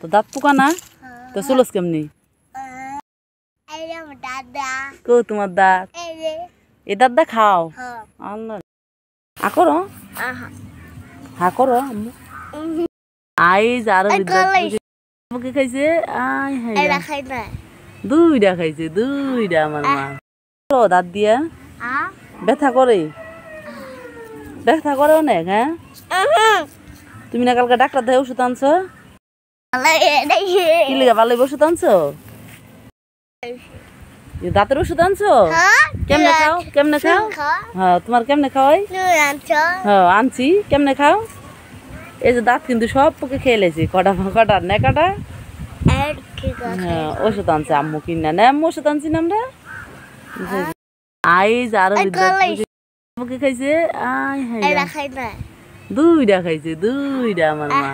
তো দাঁত পোকা না তো চুলস কেমনি কো তোমার দাঁত এ দাঁত দা খাও আল্লাহ আকরো হা করো আই যার মুখে খাইছে আই হাই দুইটা খাইছে দুইটা আমার মা দাঁত দিয়া ব্যথা করে অনেক হ্যাঁ তুমি না কালকে ডাক্তার দেখে ওষুধ আনছো কি লিগা ভালো ওষুধ আনছো দাঁতের ওষুধ আনছো কেমনে খাও হ্যাঁ তোমার কেমনে খাওয়াই হ্যাঁ আনছি কেমনে খাও এই যে দাঁত কিন্তু সব পোকে খেয়ে লেছি কটা নেকাটা হ্যাঁ ওষুধ আনছে আম্মু কিনা না আম্মু ওষুধ আনছি না আমরা আই যার পোকে খাইছে আই হাই দুইটা খাইছে দুইটা আমার মা